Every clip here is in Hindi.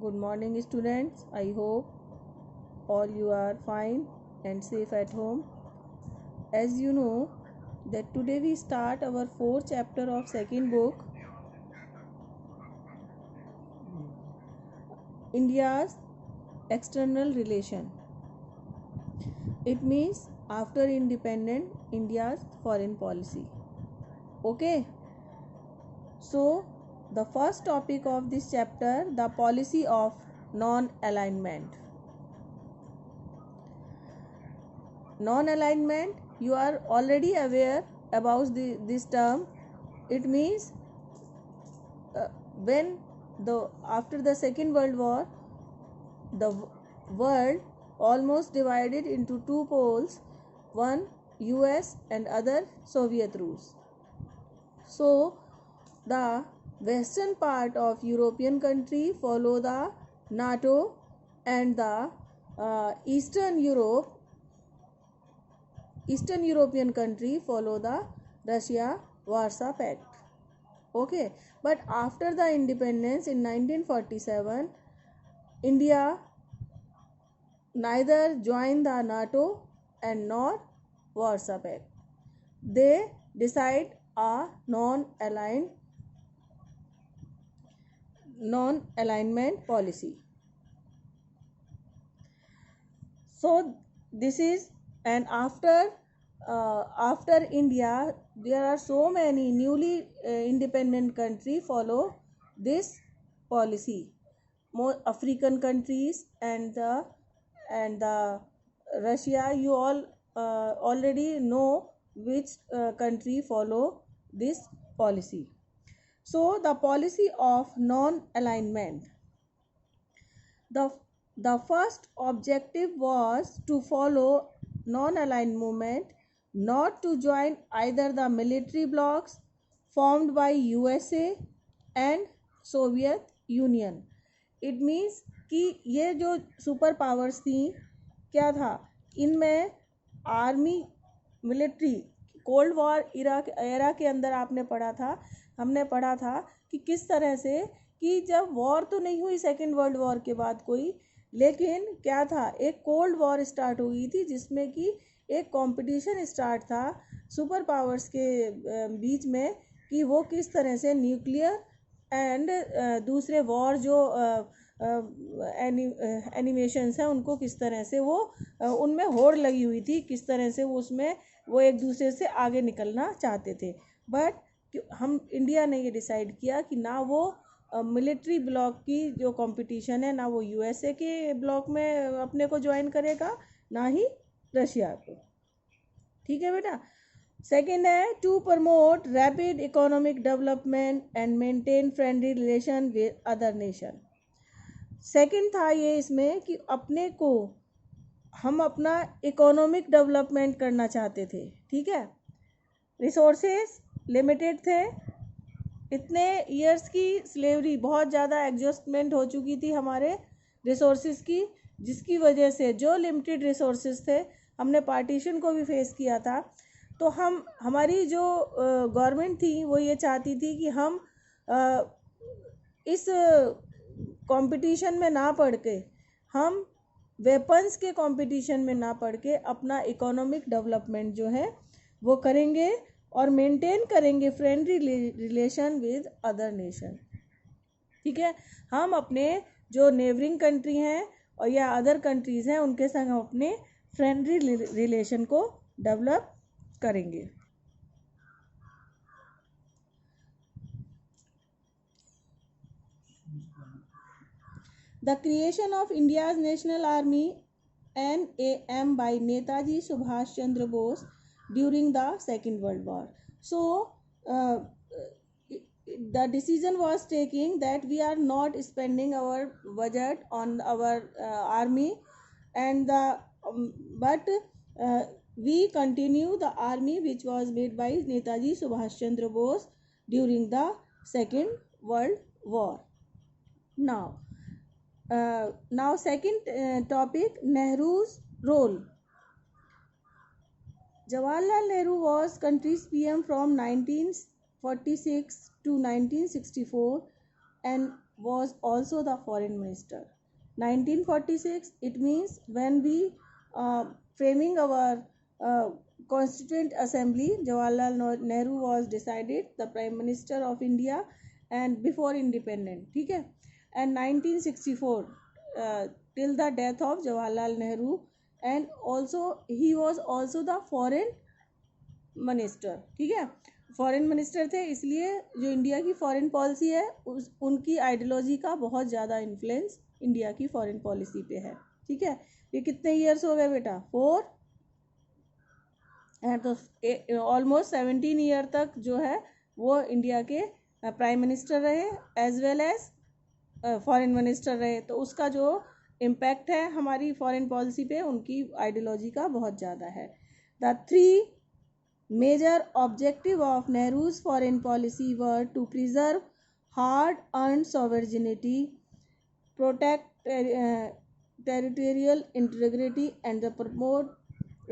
Good morning, students. I hope all you are fine and safe at home. As you know that today we start our fourth chapter of second book, India's external relation. It means after independent India's foreign policy. Okay. So the first topic of this chapter, the policy of non-alignment. Non-alignment, you are already aware about this term. It means when after the Second World War, the world almost divided into two poles, one US and other Soviet Rus. So the western part of European country follow the NATO, and the Eastern European country follow the Russia Warsaw Pact. Okay, but after the independence in 1947, India neither joined the NATO and nor Warsaw Pact. They decide a non-alignment policy. So this is, and after India, there are so many newly independent country follow this policy. More African countries and the Russia, you all already know which country follow this policy. So the policy of non-alignment. The first objective was to follow non-aligned movement, not to join either the military blocs formed by USA and Soviet Union. It means कि ये जो सुपर पावर्स थी, क्या था इनमें army military cold war era के अंदर हमने पढ़ा था कि किस तरह से कि जब वॉर तो नहीं हुई सेकेंड वर्ल्ड वॉर के बाद कोई, लेकिन क्या था एक कोल्ड वॉर स्टार्ट हुई थी जिसमें कि एक कंपटीशन स्टार्ट था सुपर पावर्स के बीच में कि वो किस तरह से न्यूक्लियर एंड दूसरे वॉर जो एनिमेशंस हैं उनको किस तरह से वो उनमें होड़ लगी हुई थी, किस तरह से वो एक दूसरे से आगे निकलना चाहते थे. बट हम इंडिया ने ये डिसाइड किया कि ना वो मिलिट्री ब्लॉक की जो कंपटीशन है, ना वो यूएसए के ब्लॉक में अपने को ज्वाइन करेगा, ना ही रशिया को. ठीक है बेटा. सेकेंड है to promote rapid economic development and maintain friendly relation with other nation. Second था ये इसमें कि हम अपना इकोनॉमिक डेवलपमेंट करना चाहते थे. ठीक है. रिसोर्सेज लिमिटेड थे, इतने ईयर्स की स्लेवरी, बहुत ज़्यादा एडजस्टमेंट हो चुकी थी हमारे रिसोर्सेज की, जिसकी वजह से जो लिमिटेड रिसोर्सेज थे हमने पार्टीशन को भी फेस किया था. तो हमारी जो गवर्नमेंट थी वो ये चाहती थी कि हम इस कंपटीशन में ना पड़ के, हम वेपन्स के कंपटीशन में ना पड़ के अपना इकोनॉमिक डेवलपमेंट जो है वो करेंगे और मेंटेन करेंगे friendly relation with other nation. ठीक है. हम अपने जो नेबरिंग कंट्री हैं और या अदर कंट्रीज़ हैं उनके संग हम अपने फ्रेंडली रिलेशन को डेवलप करेंगे. The creation of India's National Army NAM by Netaji Subhash Chandra Bose during the Second World War. So the decision was taking that we are not spending our budget on our army, and but we continue the army which was made by Netaji Subhash Chandra Bose during the Second World War. Now second topic, Nehru's role. Jawaharlal Nehru was country's PM from 1946 to 1964, and was also the foreign minister. 1946, it means when we framing our constituent assembly, Jawaharlal Nehru was decided the prime minister of India and before independent, ठीक है. And 1964 till the death of Jawaharlal Nehru, and also he was also the foreign minister, ठीक है. फॉरेन मिनिस्टर थे, इसलिए जो इंडिया की फॉरेन पॉलिसी है उनकी आइडियोलॉजी का बहुत ज़्यादा इन्फ्लुएंस इंडिया की फॉरेन पॉलिसी पे है, ठीक है. ये कितने ईयर्स हो गए बेटा? 4 एंड तो ऑलमोस्ट 17 ईयर तक जो है वो इंडिया के प्राइम मिनिस्टर रहे as well as foreign minister रहे. तो उसका जो इम्पैक्ट है हमारी फॉरेन पॉलिसी पे उनकी आइडियोलॉजी का बहुत ज़्यादा है. The 3 major objective of Nehru's foreign policy were to preserve hard-earned sovereignty, protect territorial integrity, and promote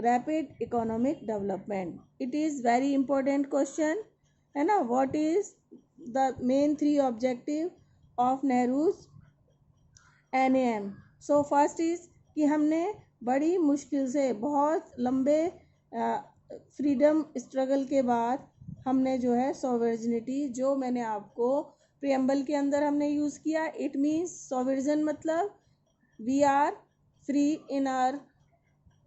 rapid economic development. It is very important question, है ना. What is the main 3 objective of Nehru's NAM? So first is कि हमने बड़ी मुश्किल से बहुत लंबे फ्रीडम स्ट्रगल के बाद हमने जो है सॉवरेनिटी, जो मैंने आपको प्रियम्बल के अंदर हमने यूज़ किया. इट मीन्स सॉवरेन मतलब we are free in our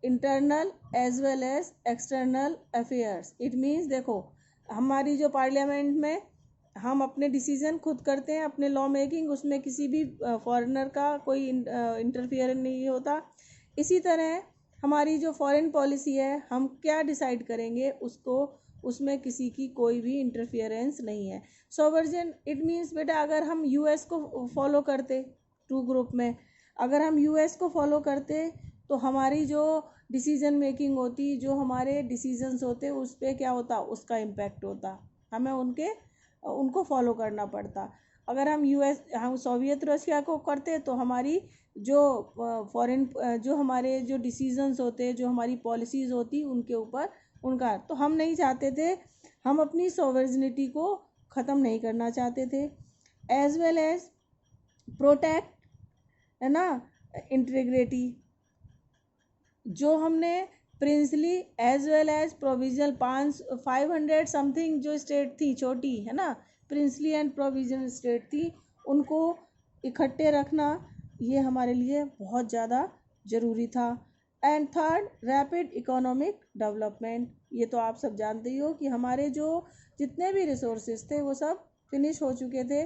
internal as well as external affairs. It means देखो हमारी जो पार्लियामेंट में हम अपने डिसीजन खुद करते हैं, अपने लॉ मेकिंग, उसमें किसी भी फॉरेनर का कोई इंटरफियर नहीं होता. इसी तरह हमारी जो फॉरेन पॉलिसी है हम क्या डिसाइड करेंगे उसको, उसमें किसी की कोई भी इंटरफियरेंस नहीं है. सॉवरेन इट मीन्स बेटा अगर हम यूएस को फॉलो करते 2 ग्रुप में, अगर हम यूएस को फॉलो करते तो हमारी जो डिसीजन मेकिंग होती, जो हमारे डिसीजंस होते उस पर क्या होता, उसका इम्पैक्ट होता, हमें उनको फॉलो करना पड़ता. अगर हम सोवियत रशिया को करते तो हमारी जो फॉरेन जो हमारे जो डिसीजंस होते, जो हमारी पॉलिसीज़ होती उनके ऊपर उनका, तो हम नहीं चाहते थे, हम अपनी सॉवरेनिटी को ख़त्म नहीं करना चाहते थे. एज वेल एज प्रोटेक्ट, है ना, इंटीग्रिटी, जो हमने princely as well as provisional 500 something जो स्टेट थी छोटी, है ना, प्रिंसली एंड प्रोविजनल स्टेट थी, उनको इकट्ठे रखना ये हमारे लिए बहुत ज़्यादा ज़रूरी था. And third rapid economic development. ये तो आप सब जानते ही हो कि हमारे जो जितने भी रिसोर्सेज थे वो सब फिनिश हो चुके थे,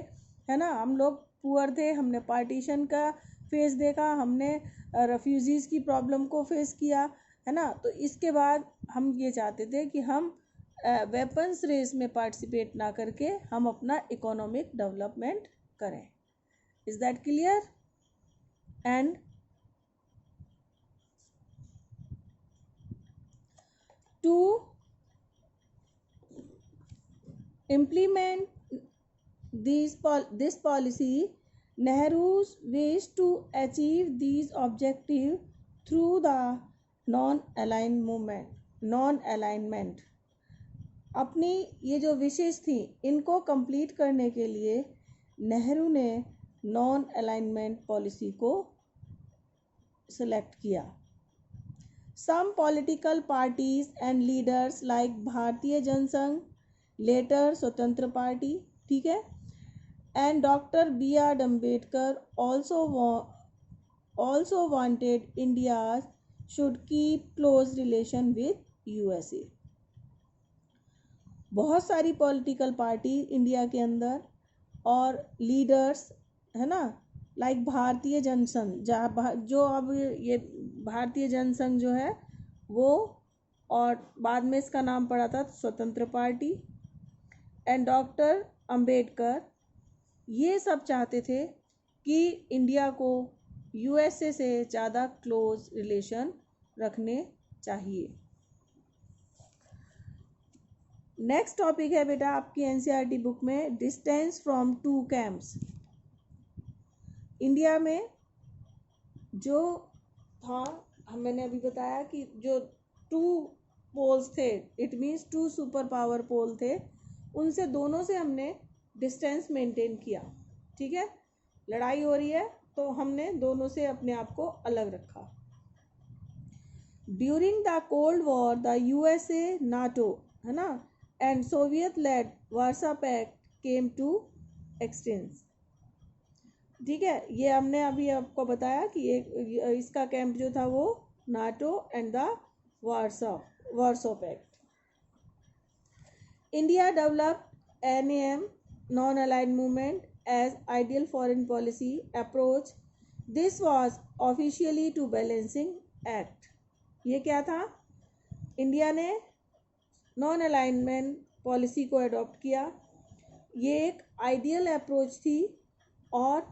है ना. हम लोग पुअर थे, हमने पार्टीशन का फेस देखा, हमने रेफ्यूजीज़ की प्रॉब्लम को फेस किया, है ना. तो इसके बाद हम ये चाहते थे कि हम वेपन्स रेस में पार्टिसिपेट ना करके हम अपना इकोनॉमिक डेवलपमेंट करें. Is that clear? And to implement this policy, Nehru's wish to achieve these objectives through the non-alignment. अपनी ये जो विशेष थी इनको कंप्लीट करने के लिए नेहरू ने नॉन अलाइनमेंट पॉलिसी को सेलेक्ट किया. Some political parties and leaders like Bharatiya Jana Sangh, later Swatantra party, ठीक है, and doctor B.R. Ambedkar also wanted India should keep close relation with USA. बहुत सारी पॉलिटिकल पार्टी इंडिया के अंदर और लीडर्स, है ना, लाइक भारतीय जनसंघ, जो अब ये भारतीय जनसंघ जो है वो, और बाद में इसका नाम पड़ा था स्वतंत्र पार्टी, एंड डॉक्टर अंबेडकर, ये सब चाहते थे कि इंडिया को यूएसए से ज़्यादा क्लोज रिलेशन रखने चाहिए. नेक्स्ट टॉपिक है बेटा आपकी एनसीईआरटी बुक में डिस्टेंस फ्रॉम 2 कैंप्स. इंडिया में जो था, मैंने अभी बताया कि जो 2 पोल्स थे, इट मीन्स 2 सुपर पावर पोल थे, उनसे दोनों से हमने डिस्टेंस मेंटेन किया, ठीक है. लड़ाई हो रही है तो हमने दोनों से अपने आप को अलग रखा। During the cold war the USA, NATO, है ना, and Soviet led Warsaw pact came to existence. ठीक है, ये हमने अभी आपको बताया कि एक इसका कैंप जो था वो NATO and the Warsaw pact. India developed NAM, non aligned movement, as ideal foreign policy approach. This was officially to balancing act. ये क्या था? इंडिया ने नॉन अलाइनमेंट पॉलिसी को अडॉप्ट किया। ये एक आइडियल अप्रोच थी और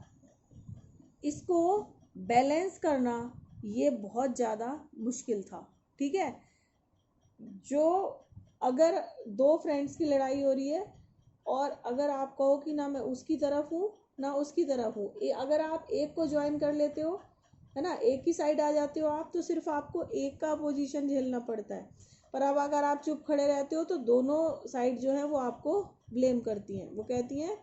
इसको बैलेंस करना ये बहुत ज़्यादा मुश्किल था। ठीक है, जो अगर दो फ्रेंड्स की लड़ाई हो रही है और अगर आप कहो कि ना मैं उसकी तरफ हूँ ना उसकी तरफ हूँ, अगर आप एक को ज्वाइन कर लेते हो, है ना, एक ही साइड आ जाते हो आप, तो सिर्फ आपको एक का पोजीशन झेलना पड़ता है। पर अब अगर आप चुप खड़े रहते हो तो दोनों साइड जो है वो आपको ब्लेम करती हैं। वो कहती हैं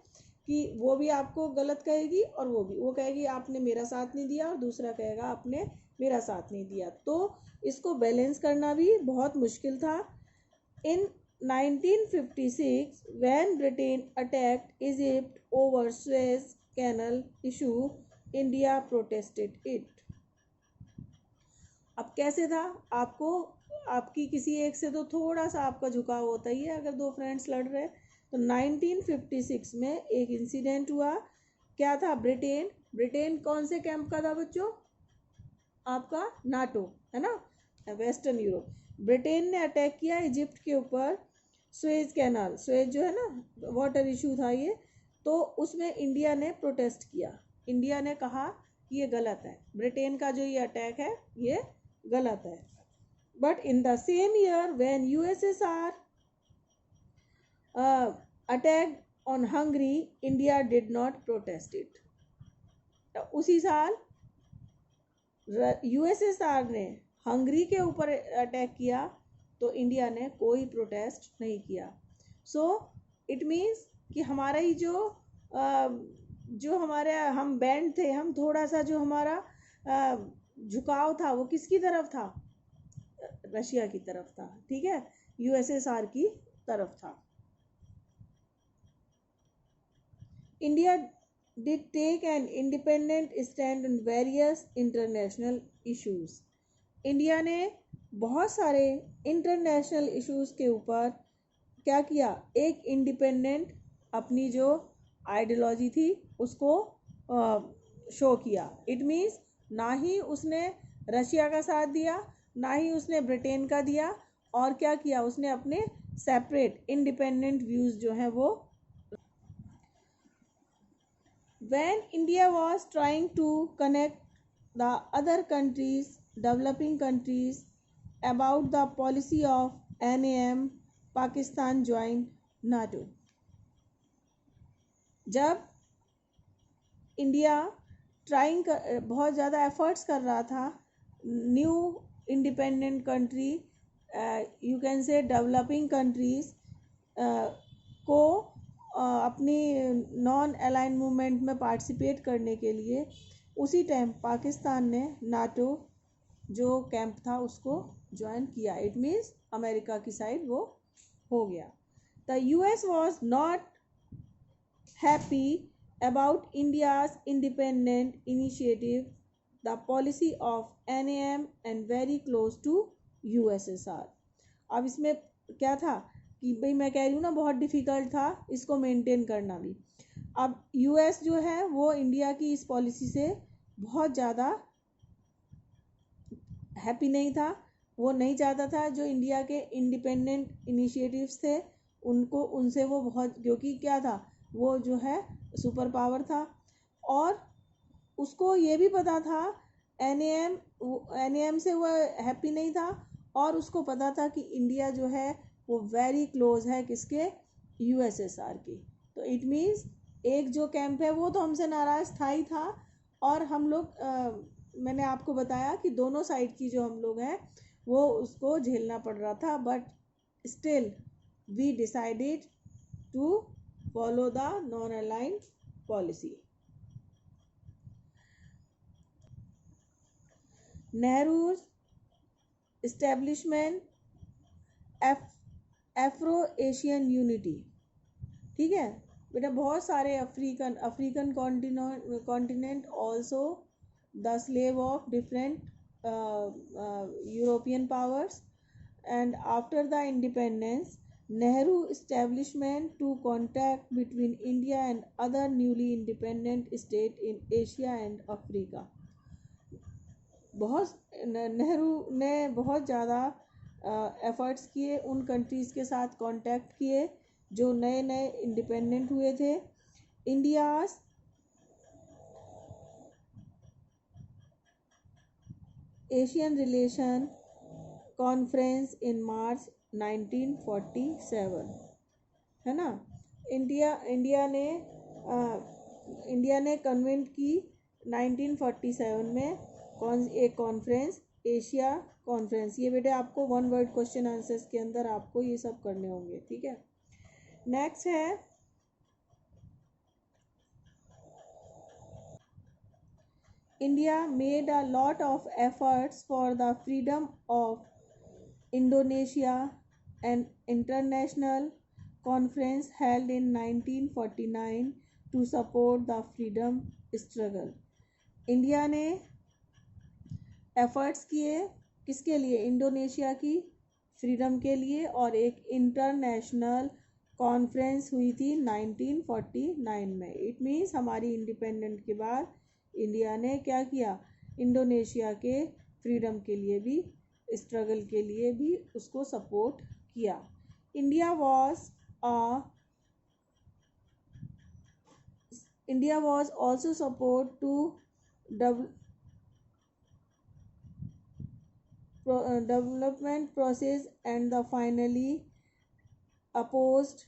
कि वो भी आपको गलत कहेगी और वो कहेगी आपने मेरा साथ नहीं दिया, और दूसरा कहेगा आपने मेरा साथ नहीं दिया। तो इसको बैलेंस करना भी बहुत मुश्किल था। इन 1956, when Britain attacked Egypt over Suez Canal issue, India protested it. अब कैसे था? आपको आपकी किसी एक से तो थोड़ा सा आपका झुकाव होता ही है अगर दो फ्रेंड्स लड़ रहे। तो 1956 में एक इंसिडेंट हुआ। क्या था? ब्रिटेन कौन से कैंप का था बच्चों? आपका नाटो, है ना, वेस्टर्न यूरोप। ब्रिटेन ने अटैक किया इजिप्ट के ऊपर, सुएज कैनाल, सुएज जो है ना वाटर इशू था ये, तो उसमें इंडिया ने प्रोटेस्ट किया। इंडिया ने कहा कि ये गलत है, ब्रिटेन का जो ये अटैक है ये गलत है। But in the same year when USSR attack on Hungary, India did not protest it. उसी साल यूएसएसआर ने हंगरी के ऊपर अटैक किया तो इंडिया ने कोई प्रोटेस्ट नहीं किया। सो इट मीन्स कि हमारा ही जो हमारे हम बैंड थे, हम थोड़ा सा जो हमारा झुकाव था वो किसकी तरफ था? रशिया की तरफ था। ठीक है, यूएसएसआर की तरफ था। India did take an independent stand on various international issues. India ने बहुत सारे इंटरनेशनल इश्यूज के ऊपर क्या किया? एक इंडिपेंडेंट अपनी जो आइडियोलॉजी थी उसको शो किया। इट मीन्स ना ही उसने रशिया का साथ दिया, ना ही उसने ब्रिटेन का दिया, और क्या किया? उसने अपने सेपरेट इंडिपेंडेंट व्यूज जो हैं वो। When India was trying to connect the other countries, developing countries, about the policy of NAM, Pakistan joined NATO. जब इंडिया बहुत ज़्यादा एफर्ट्स कर रहा था new independent country, you can say developing countries को अपनी नॉन अलाइन मूवमेंट में पार्टिसिपेट करने के लिए, उसी टाइम पाकिस्तान ने नाटो जो कैंप था उसको ज्वाइन किया। इट मीन्स अमेरिका की साइड वो हो गया। The US was not happy about India's independent initiative, the policy of NAM and very close to USSR। अब इसमें क्या था कि भाई मैं कह रही हूँ ना बहुत डिफ़िकल्ट था इसको मेंटेन करना भी। अब यूएस जो है वो इंडिया की इस पॉलिसी से बहुत ज़्यादा हैप्पी नहीं था। वो नहीं चाहता था जो इंडिया के इंडिपेंडेंट इनिशिएटिव्स थे उनसे वो बहुत, क्योंकि क्या था वो जो है सुपर पावर था, और उसको ये भी पता था NAM से वो हैप्पी नहीं था, और उसको पता था कि इंडिया जो है वो वेरी क्लोज है किसके? USSR की। तो इट मीन्स एक जो कैंप है वो तो हमसे नाराज़ था ही था, और हम लोग मैंने आपको बताया कि दोनों साइड की जो हम लोग हैं वो उसको झेलना पड़ रहा था। But still we decided to follow the non aligned policy. Nehru establishment Afro Asian unity. ठीक है बेटा, बहुत सारे African continent also the slave of different European powers and after the independence Nehru establishment to contact between India and other newly independent state in Asia and Africa. Nehru ने बहुत ज़्यादा एफर्ट्स किए, उन कंट्रीज़ के साथ कांटेक्ट किए जो नए नए इंडिपेंडेंट हुए थे। India's Asian relation conference in March 1947, है ना। इंडिया ने कन्वेंट की 1947 में एक कॉन्फ्रेंस, एशिया कॉन्फ्रेंस। ये बेटे आपको वन वर्ड क्वेश्चन आंसर्स के अंदर आपको ये सब करने होंगे, ठीक है। नेक्स्ट है India made a lot of efforts for the freedom of Indonesia an international conference held in 1949 to support the freedom struggle. India ने एफर्ट्स किए किसके लिए? इंडोनेशिया की फ्रीडम के लिए, और एक इंटरनेशनल कॉन्फ्रेंस हुई थी 1949 में। इट मीन्स हमारी इंडिपेंडेंट के बाद इंडिया ने क्या किया? इंडोनेशिया के फ्रीडम के लिए भी, स्ट्रगल के लिए भी उसको सपोर्ट किया। India was also support to development process and the finally opposed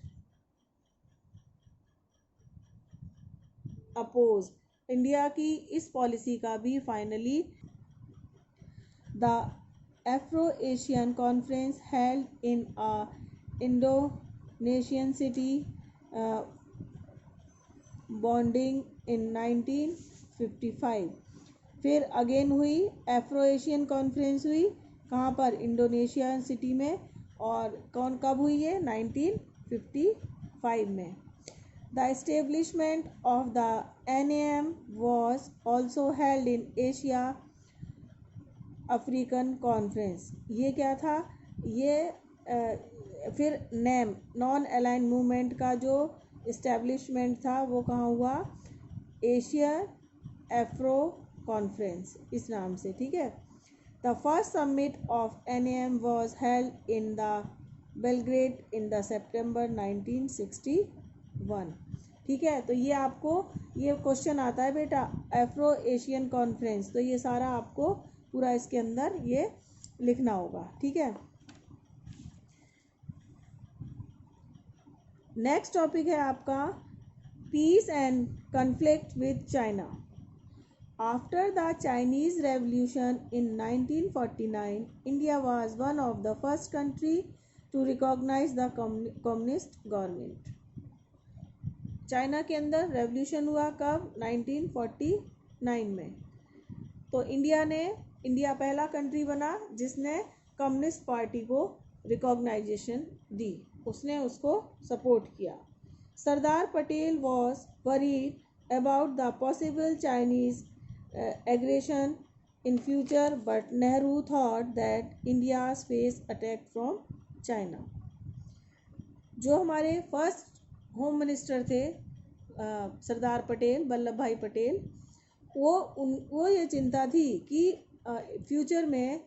India की इस पॉलिसी का भी finally the Afro Asian conference held in a Indonesian city Bandung in 1955। फिर अगेन हुई एफ्रो एशियन कॉन्फ्रेंस, हुई कहाँ पर? इंडोनेशिया सिटी में। और कब हुई है? 1955 में। The establishment of the NAM was also held in Asia African conference. ये क्या था? ये फिर NAM नॉन अलाइन मूवमेंट का जो इस्टेब्लिशमेंट था वो कहाँ हुआ? एशिया एफ्रो कॉन्फ्रेंस, इस नाम से, ठीक है। The first summit of NAM was held in the Belgrade in the September 1961, ठीक है। तो ये आपको ये क्वेश्चन आता है बेटा, एफ्रो एशियन कॉन्फ्रेंस, तो ये सारा आपको पूरा इसके अंदर ये लिखना होगा, ठीक है। नेक्स्ट टॉपिक है आपका peace and conflict with China. After the Chinese Revolution in 1949, India was one of the first country to recognize the communist government. China के अंदर रेवोल्यूशन हुआ कब? 1949 में। तो इंडिया पहला कंट्री बना जिसने कम्युनिस्ट पार्टी को रिकॉग्नाइजेशन दी, उसने उसको सपोर्ट किया। Sardar Patel was worried about the possible Chinese aggression in future, but Nehru thought that India's face attack from China. जो हमारे फर्स्ट होम मिनिस्टर थे सरदार पटेल, वल्लभ भाई पटेल, वो ये चिंता थी कि फ्यूचर में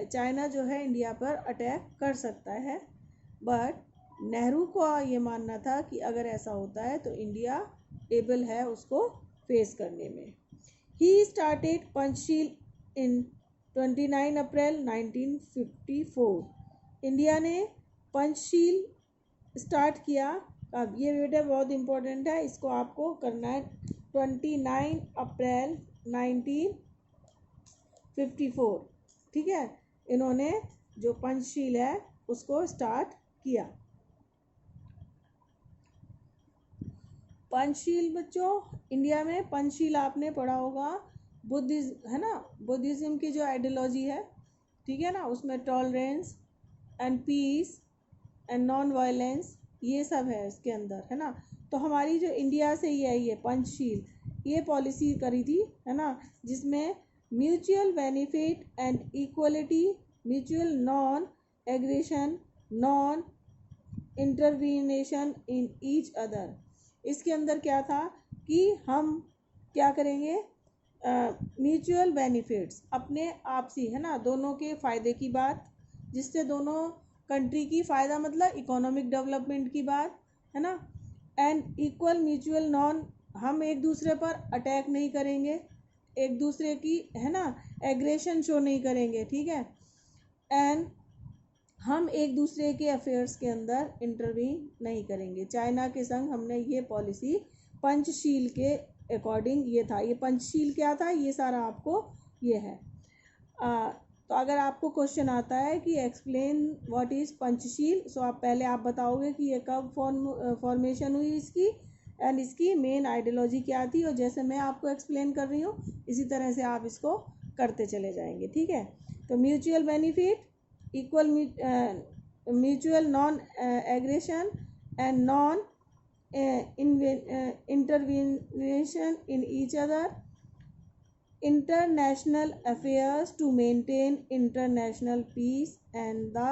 चाइना जो है इंडिया पर अटैक कर सकता है, बट नेहरू को ये मानना था कि अगर ऐसा होता है तो इंडिया एबल है उसको फेस करने में। He started Panchsheel in 29 April 1954। India ने पंचशील स्टार्ट किया। अब ये बेटा बहुत इम्पोर्टेंट है, इसको आपको करना है। 29 अप्रैल 1954, ठीक है, इन्होंने जो पंचशील है उसको स्टार्ट किया। पंचशील बच्चों, इंडिया में पंचशील आपने पढ़ा होगा, बुद्धिज्म है ना, बुद्धिज्म की जो आइडियोलॉजी है, ठीक है ना, उसमें tolerance and peace and non violence ये सब है इसके अंदर, है ना। तो हमारी जो इंडिया से ये आई है पंचशील, ये पॉलिसी करी थी, है ना, जिसमें mutual benefit and equality, mutual non aggression, non intervention in each other. इसके अंदर क्या था कि हम क्या करेंगे, म्यूचुअल बेनिफिट्स अपने आपसी, है ना, दोनों के फ़ायदे की बात, जिससे दोनों कंट्री की फ़ायदा, मतलब इकोनॉमिक डेवलपमेंट की बात, है ना। एंड इक्वल म्यूचुअल नॉन, हम एक दूसरे पर अटैक नहीं करेंगे, एक दूसरे की, है ना, एग्रेशन शो नहीं करेंगे, ठीक है। एंड हम एक दूसरे के अफेयर्स के अंदर इंटरवीन नहीं करेंगे। चाइना के संग हमने ये पॉलिसी पंचशील के अकॉर्डिंग, ये था, ये पंचशील क्या था, ये सारा आपको ये है। तो अगर आपको क्वेश्चन आता है कि एक्सप्लेन व्हाट इज़ पंचशील, सो आप पहले आप बताओगे कि ये कब फॉर्मेशन हुई इसकी, एंड इसकी मेन आइडियोलॉजी क्या थी, और जैसे मैं आपको एक्सप्लेन कर रही हूँ इसी तरह से आप इसको करते चले जाएंगे, ठीक है। तो mutual benefit, equal mutual non aggression and non intervention in each other, international affairs to maintain international peace and the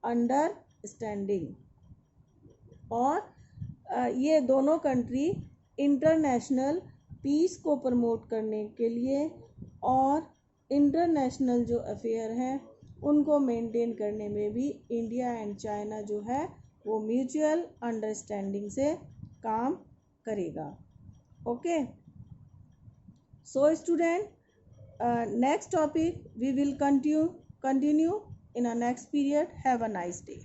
understanding। और ये दोनों कंट्री इंटरनेशनल पीस को प्रमोट करने के लिए और इंटरनेशनल जो अफेयर हैं उनको मेंटेन करने में भी इंडिया एंड चाइना जो है वो म्यूचुअल अंडरस्टैंडिंग से काम करेगा। Okay, so student, next topic we will continue in a next period. Have a nice day.